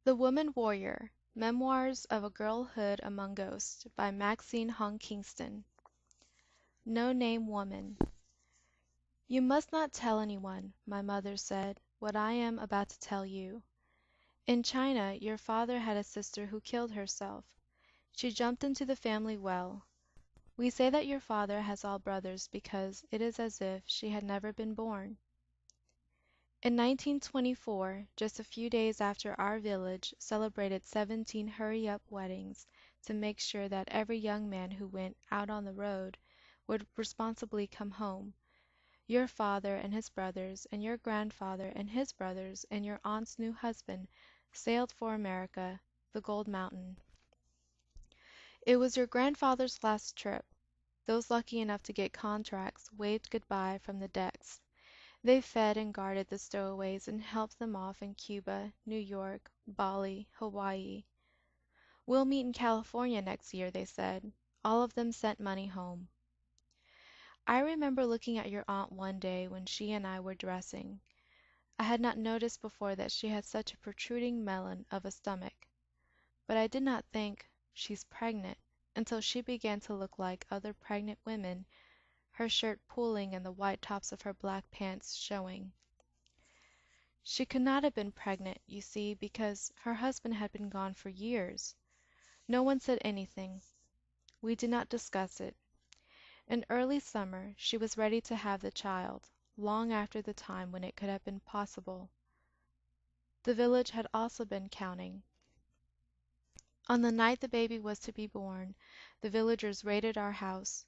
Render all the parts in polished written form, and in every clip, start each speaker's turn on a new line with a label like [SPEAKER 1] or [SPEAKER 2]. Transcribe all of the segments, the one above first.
[SPEAKER 1] The Woman Warrior: Memoirs of a Girlhood Among Ghosts by Maxine Kingston. No Name Woman. You must not tell anyone, my mother said, what I am about to tell you. In China your father had a sister who killed herself. She jumped into the family well. We say that your father has all brothers because it is as if she had never been born. In 1924, just a few days after our village celebrated 17 hurry-up weddings to make sure that every young man who went out on the road would responsibly come home, your father and his brothers and your grandfather and his brothers and your aunt's new husband sailed for America, the Gold Mountain. It was your grandfather's last trip. Those lucky enough to get contracts waved goodbye from the decks. They fed and guarded the stowaways and helped them off in Cuba, New York, Bali, Hawaii. "We'll meet in California next year," they said. All of them sent money home. I remember looking at your aunt one day when she and I were dressing. I had not noticed before that she had such a protruding melon of a stomach. But I did not think, "She's pregnant," until she began to look like other pregnant women, her shirt pulling and the white tops of her black pants showing. She could not have been pregnant, you see, because her husband had been gone for years. No one said anything. We did not discuss it. In early summer she was ready to have the child, long after the time when it could have been possible. The village had also been counting. On the night the baby was to be born, the villagers raided our house.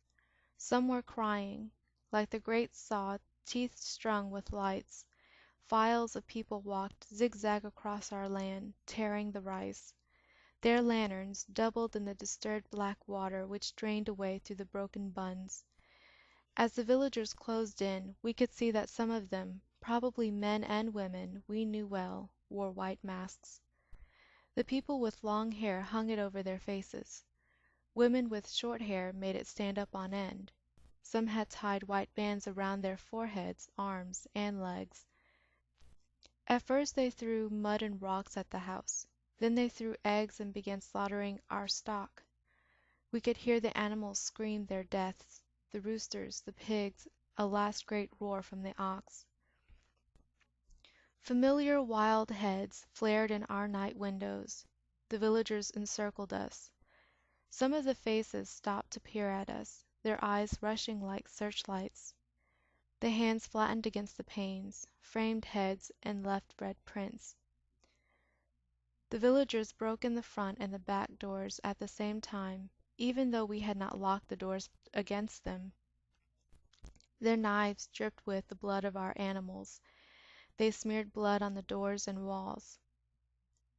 [SPEAKER 1] Some were crying. Like the great saw, teeth strung with lights, files of people walked zigzag across our land, tearing the rice. Their lanterns doubled in the disturbed black water which drained away through the broken bunds. As the villagers closed in, we could see that some of them, probably men and women we knew well, wore white masks. The people with long hair hung it over their faces. Women with short hair made it stand up on end. Some had tied white bands around their foreheads, arms, and legs. At first they threw mud and rocks at the house. Then they threw eggs and began slaughtering our stock. We could hear the animals scream their deaths, the roosters, the pigs, a last great roar from the ox. Familiar wild heads flared in our night windows. The villagers encircled us. Some of the faces stopped to peer at us, their eyes rushing like searchlights. The hands flattened against the panes, framed heads and left red prints. The villagers broke in the front and the back doors at the same time, even though we had not locked the doors against them. Their knives dripped with the blood of our animals. They smeared blood on the doors and walls.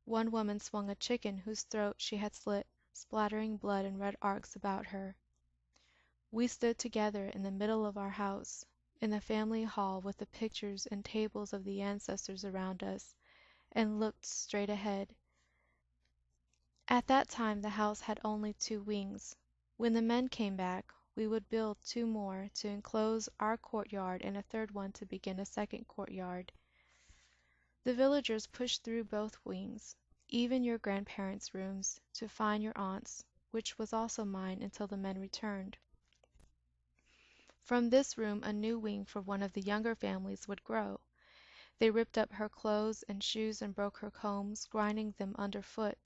[SPEAKER 1] One woman swung a chicken whose throat she had slit, splattering blood in red arcs about her. We stood together in the middle of our house, in the family hall with the pictures and tables of the ancestors around us, and looked straight ahead. At that time the house had only 2 wings. When the men came back, we would build 2 more to enclose our courtyard and a third one to begin a second courtyard. The villagers pushed through both wings, even your grandparents' rooms, to find your aunt's, which was also mine until the men returned. From this room a new wing for one of the younger families would grow. They ripped up her clothes and shoes and broke her combs, grinding them underfoot.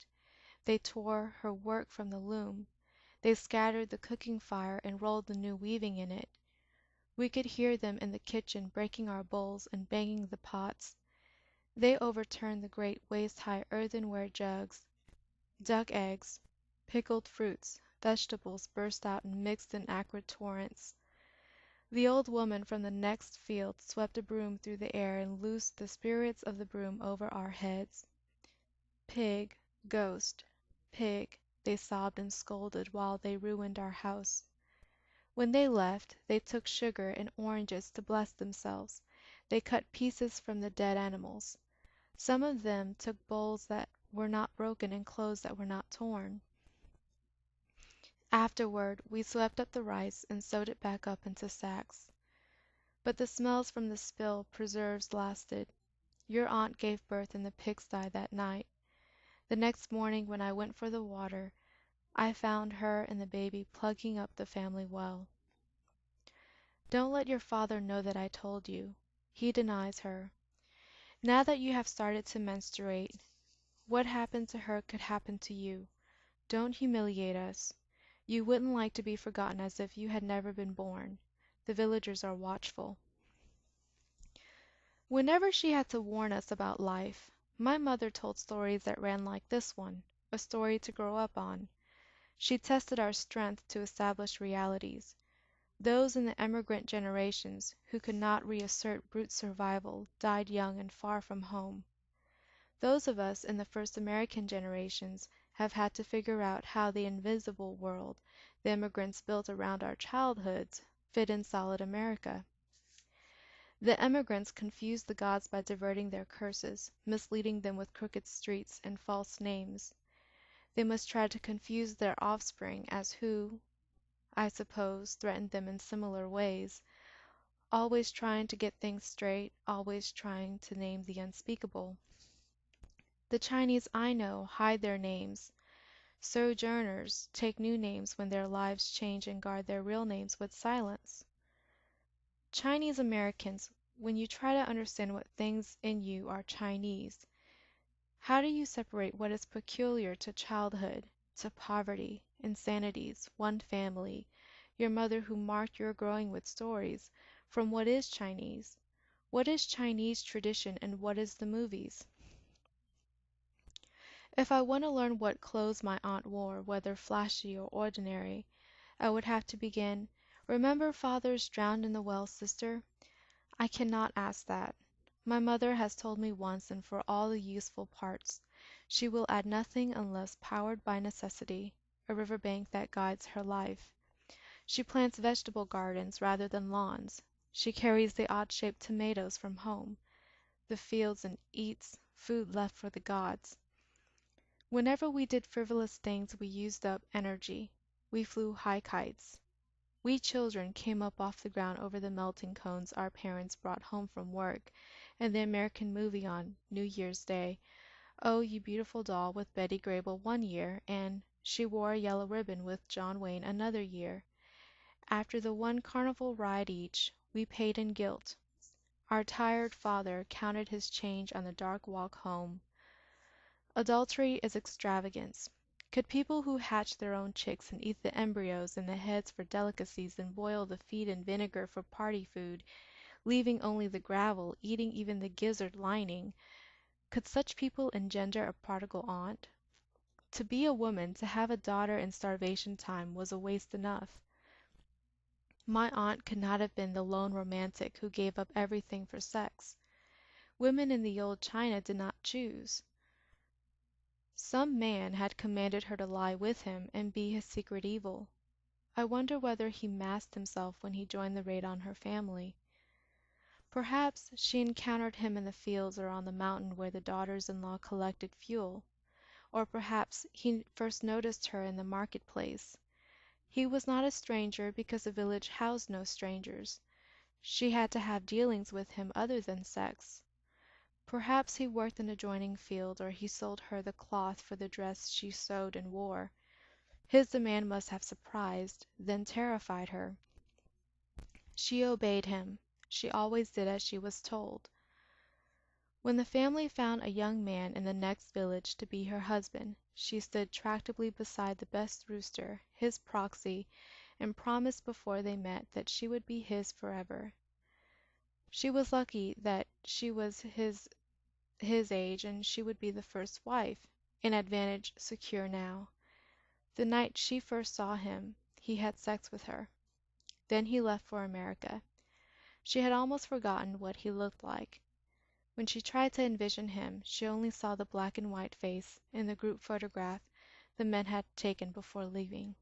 [SPEAKER 1] They tore her work from the loom. They scattered the cooking fire and rolled the new weaving in it. We could hear them in the kitchen breaking our bowls and banging the pots. They overturned the great waist-high earthenware jugs. Duck eggs, pickled fruits, vegetables burst out and mixed in acrid torrents. The old woman from the next field swept a broom through the air and loosed the spirits of the broom over our heads. "Pig, ghost, pig," they sobbed and scolded while they ruined our house. When they left, they took sugar and oranges to bless themselves. They cut pieces from the dead animals. Some of them took bowls that were not broken and clothes that were not torn. Afterward, we swept up the rice and sewed it back up into sacks. But the smells from the spilled preserves lasted. Your aunt gave birth in the pigsty that night. The next morning when I went for the water, I found her and the baby plugging up the family well. Don't let your father know that I told you. He denies her. Now that you have started to menstruate, what happened to her could happen to you. Don't humiliate us. You wouldn't like to be forgotten as if you had never been born. The villagers are watchful. Whenever she had to warn us about life, my mother told stories that ran like this one, a story to grow up on. She tested our strength to establish realities. Those in the emigrant generations who could not reassert brute survival died young and far from home. Those of us in the first American generations have had to figure out how the invisible world the immigrants built around our childhoods fit in solid America. The emigrants confused the gods by diverting their curses, misleading them with crooked streets and false names. They must try to confuse their offspring as who, I suppose, threatened them in similar ways, always trying to get things straight, always trying to name the unspeakable. The Chinese I know hide their names. Sojourners take new names when their lives change and guard their real names with silence. Chinese Americans, when you try to understand what things in you are Chinese, how do you separate what is peculiar to childhood, to poverty, insanities, one family, your mother who marked your growing with stories, from what is Chinese? What is Chinese tradition and what is the movies? If I want to learn what clothes my aunt wore, whether flashy or ordinary, I would have to begin, "Remember father's drowned in the well, sister?" I cannot ask that. My mother has told me once and for all the useful parts. She will add nothing unless powered by necessity, a river bank that guides her life. She plants vegetable gardens rather than lawns. She carries the odd-shaped tomatoes from home, the fields, and eats food left for the gods. Whenever we did frivolous things we used up energy. We flew high kites. We children came up off the ground over the melting cones our parents brought home from work, and the American movie on New Year's Day, "Oh, You Beautiful Doll" with Betty Grable one year, and "She Wore a Yellow Ribbon" with John Wayne another year. After the one carnival ride each, we paid in gilt. Our tired father counted his change on the dark walk home. Adultery is extravagance. Could people who hatch their own chicks and eat the embryos and the heads for delicacies and boil the feet in vinegar for party food, leaving only the gravel, eating even the gizzard lining, could such people engender a prodigal aunt? To be a woman, to have a daughter in starvation time, was a waste enough. My aunt could not have been the lone romantic who gave up everything for sex. Women in the old China did not choose. Some man had commanded her to lie with him and be his secret evil. I wonder whether he masked himself when he joined the raid on her family. Perhaps she encountered him in the fields or on the mountain where the daughters-in-law collected fuel, or perhaps he first noticed her in the market-place. He was not a stranger because the village housed no strangers. She had to have dealings with him other than sex. Perhaps he worked an adjoining field, or he sold her the cloth for the dress she sewed and wore. His demand must have surprised, then terrified her. She obeyed him. She always did as she was told. When the family found a young man in the next village to be her husband, she stood tractably beside the best rooster, his proxy, and promised before they met that she would be his forever. She was lucky that she was his age, and she would be the first wife, an advantage secure now. The night she first saw him, he had sex with her. Then he left for America. She had almost forgotten what he looked like. When she tried to envision him, she only saw the black and white face in the group photograph the men had taken before leaving.